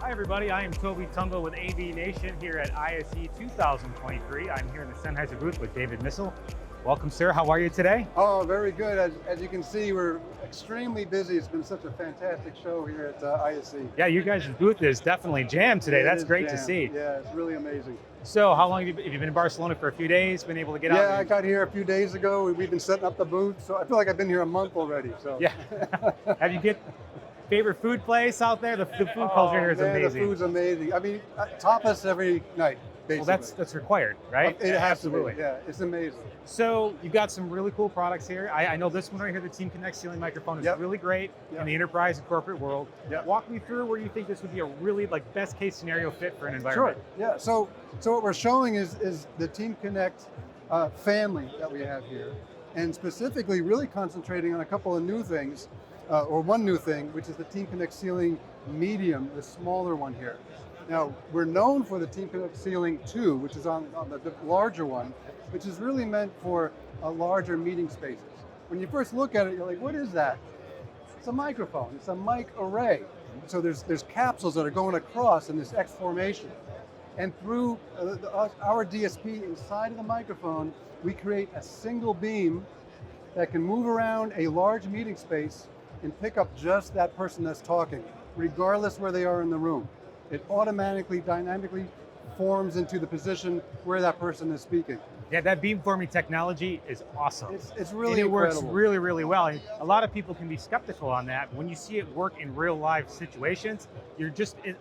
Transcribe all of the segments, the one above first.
Hi everybody, I am Toby Tungo with AVNation here at ISE 2023. I'm here in the Sennheiser booth with David Missel. Welcome, sir. How are you today? Oh, very good. As you can see, we're extremely busy. It's been such a fantastic show here at ISE. Yeah, you guys' booth is definitely jammed today. It That's is great to jammed. see. Yeah, it's really amazing. So how long have you been in Barcelona? For a few days, been able to get out? Yeah, I got here a few days ago. We've been setting up the booth, so I feel like I've been here a month already. So Yeah. Have you get favorite food place out there? The food Oh, culture here is man, amazing. the food's amazing. I mean, tapas every night, basically. Well, that's required, right? It has Absolutely. to be. Yeah, it's amazing. So you've got some really cool products here. I know this one right here, the Team Connect ceiling microphone, is Yep. really great in the enterprise and corporate world. Yep. Walk me through where you think this would be a really best case scenario fit for an environment. Sure. Yeah. So what we're showing is the Team Connect family that we have here, and specifically really concentrating on a couple of new things, or one new thing, which is the Team Connect Ceiling Medium, the smaller one here. Now we're known for the Team Connect Ceiling 2, which is on the larger one, which is really meant for larger meeting spaces. When you first look at it, you're like, what is that? It's a microphone. It's a mic array. So there's capsules that are going across in this X formation. And through our DSP inside of the microphone, we create a single beam that can move around a large meeting space and pick up just that person that's talking, regardless where they are in the room. It automatically, dynamically forms into the position where that person is speaking. Yeah, that beamforming technology is awesome. It's really and it works incredible. really well. And a lot of people can be skeptical on that. When you see it work in real live situations,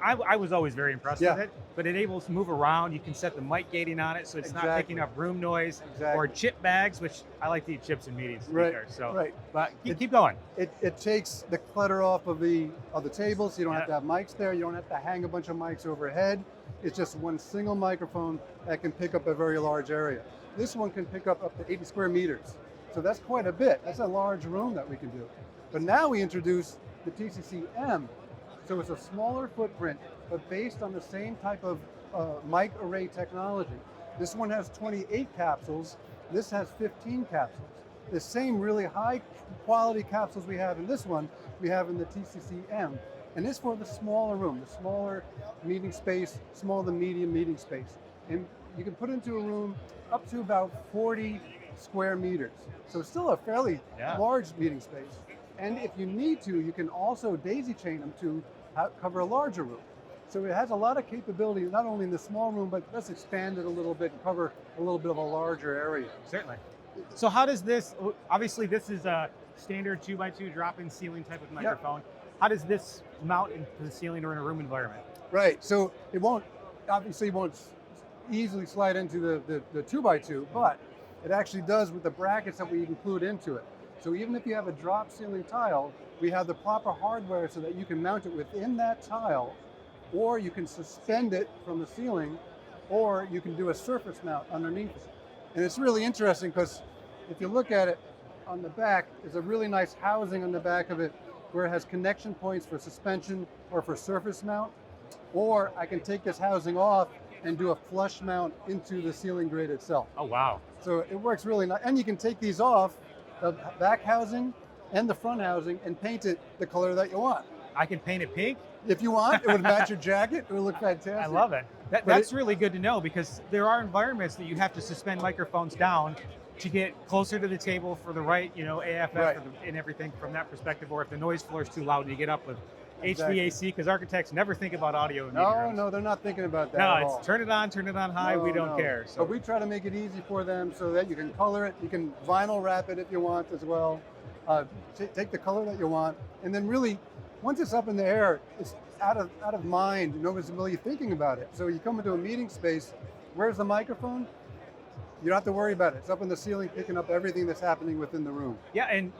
I was always very impressed with it, but it able to move around. You can set the mic gating on it so it's not picking up room noise or chip bags, which I like to eat chips in meetings. But keep going. It takes the clutter off of the tables. You don't have to have mics there. You don't have to hang a bunch of mics overhead. It's just one single microphone that can pick up a very large area. This one can pick up to 80 square meters. So that's quite a bit. That's a large room that we can do. But now we introduce the TCC-M. So it's a smaller footprint, but based on the same type of mic array technology. This one has 28 capsules. This has 15 capsules. The same really high quality capsules we have in this one, we have in the TCC-M. And this for the smaller room, the smaller meeting space, small to medium meeting space. And you can put into a room up to about 40 square meters. So it's still a fairly large meeting space. And if you need to, you can also daisy chain them to cover a larger room. So it has a lot of capability, not only in the small room, but let's expand it a little bit and cover a little bit of a larger area. Certainly. So how does this, obviously this is a standard 2x2 drop-in ceiling type of microphone. Yep. How does this mount into the ceiling or in a room environment? Right, so it won't easily slide into the 2x2, but it actually does with the brackets that we include into it. So even if you have a drop ceiling tile, we have the proper hardware so that you can mount it within that tile, or you can suspend it from the ceiling, or you can do a surface mount underneath it. And it's really interesting because if you look at it on the back, there's a really nice housing on the back of it where it has connection points for suspension or for surface mount, or I can take this housing off and do a flush mount into the ceiling grate itself. Oh, wow. So it works really nice. And you can take these off, the back housing and the front housing, and paint it the color that you want. I can paint it pink? If you want, it would match your jacket. It would look fantastic. I love it. That's really good to know, because there are environments that you have to suspend microphones down to get closer to the table for the right, AFF and everything from that perspective, or if the noise floor is too loud and you get up with HVAC, because architects never think about audio in meeting rooms. No, they're not thinking about that at all. No, it's turn it on high, we don't care. So. But we try to make it easy for them so that you can color it, you can vinyl wrap it if you want as well. Take the color that you want, and then really, once it's up in the air, it's out of mind. Nobody's really thinking about it. So you come into a meeting space, where's the microphone? You don't have to worry about it. It's up in the ceiling, picking up everything that's happening within the room. Yeah, and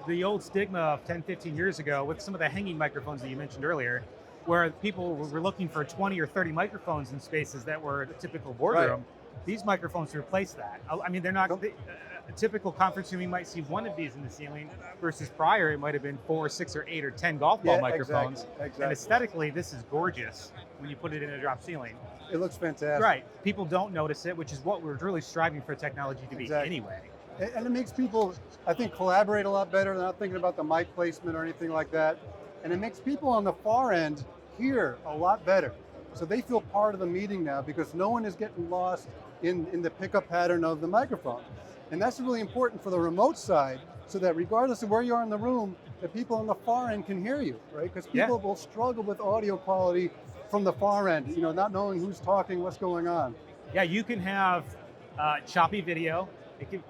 the old stigma of 10, 15 years ago with some of the hanging microphones that you mentioned earlier, where people were looking for 20 or 30 microphones in spaces that were a typical boardroom, these microphones replace that. I mean, they're not, a typical conference room, you might see one of these in the ceiling, versus prior, it might have been 4, 6, or 8, or 10 golf ball microphones. Exactly. And aesthetically, this is gorgeous when you put it in a drop ceiling. It looks fantastic. Right. People don't notice it, which is what we're really striving for technology to be anyway. And it makes people, I think, collaborate a lot better. They're not thinking about the mic placement or anything like that. And it makes people on the far end hear a lot better. So they feel part of the meeting now because no one is getting lost in the pickup pattern of the microphone. And that's really important for the remote side, so that regardless of where you are in the room, the people on the far end can hear you, right? Because people will struggle with audio quality from the far end, not knowing who's talking, what's going on. Yeah, you can have choppy video,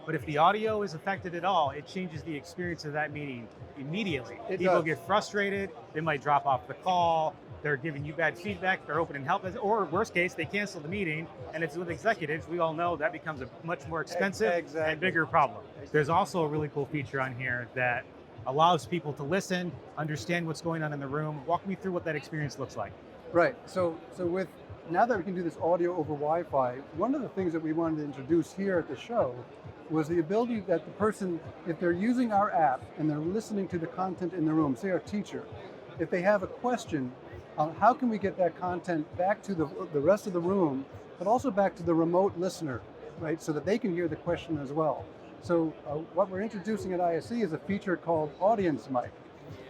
but if the audio is affected at all, it changes the experience of that meeting immediately. People get frustrated, they might drop off the call, they're giving you bad feedback, they're opening help, or worst case, they cancel the meeting, and it's with executives. We all know that becomes a much more expensive and bigger problem. There's also a really cool feature on here that allows people to listen, understand what's going on in the room. Walk me through what that experience looks like. Right, so now that we can do this audio over Wi-Fi, one of the things that we wanted to introduce here at the show was the ability that the person, if they're using our app and they're listening to the content in the room, say our teacher, if they have a question, how can we get that content back to the rest of the room, but also back to the remote listener, right? So that they can hear the question as well. So what we're introducing at ISE is a feature called Audience Mic.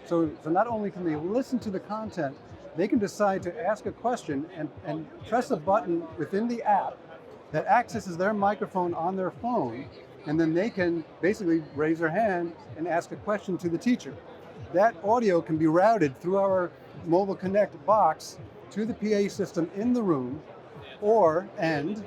So not only can they listen to the content, they can decide to ask a question and press a button within the app that accesses their microphone on their phone, and then they can basically raise their hand and ask a question to the teacher. That audio can be routed through our Mobile Connect box to the PA system in the room, and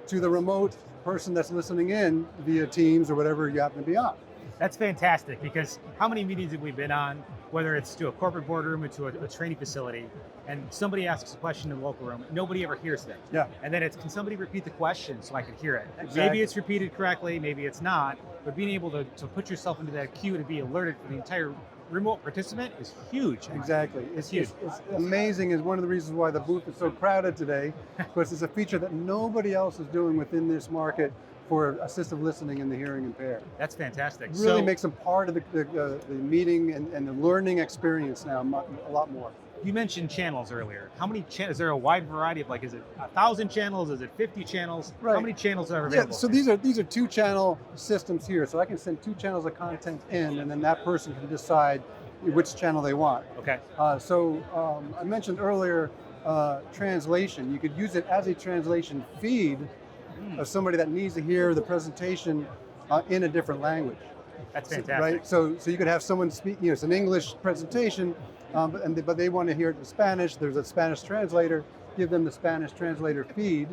to the remote person that's listening in via Teams or whatever you happen to be on. That's fantastic, because how many meetings have we been on, whether it's to a corporate boardroom or to a training facility, and somebody asks a question in the local room, nobody ever hears them. Yeah. And then can somebody repeat the question so I can hear it? Exactly. Maybe it's repeated correctly, maybe it's not, but being able to put yourself into that queue to be alerted for the entire remote participant is huge. Exactly. It's huge. It's amazing. Is one of the reasons why the booth is so crowded today, because it's a feature that nobody else is doing within this market for assistive listening in the hearing impaired. That's fantastic. Really makes them part of the meeting and the learning experience now a lot more. You mentioned channels earlier. How many channels? Is there a wide variety of, is it 1,000 channels? Is it 50 channels? Right. How many channels are available? Yeah, so these are 2-channel systems here. So I can send 2 channels of content in, and then that person can decide which channel they want. Okay. I mentioned earlier translation. You could use it as a translation feed of somebody that needs to hear the presentation in a different language. That's fantastic. Right. So you could have someone speak. It's an English presentation, but they want to hear it in Spanish. There's a Spanish translator. Give them the Spanish translator feed,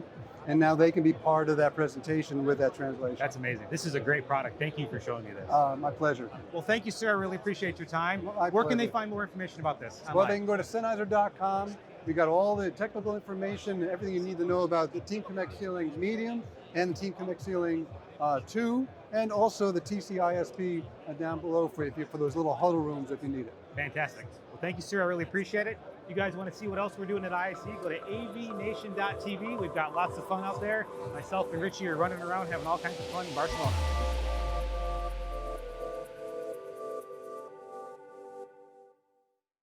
and now they can be part of that presentation with that translation. That's amazing. This is a great product. Thank you for showing me this. My pleasure. Well, thank you, sir. I really appreciate your time. Where can they find more information about this? Well, they can go to Sennheiser.com. We got all the technical information and everything you need to know about the Team Connect Ceiling Medium and the Team Connect Ceiling 2, and also the TC-ISP down below for those little huddle rooms if you need it. Fantastic. Well, thank you, sir. I really appreciate it. You guys want to see what else we're doing at ISE, go to AVNation.tv. We've got lots of fun out there. Myself and Richie are running around having all kinds of fun in Barcelona.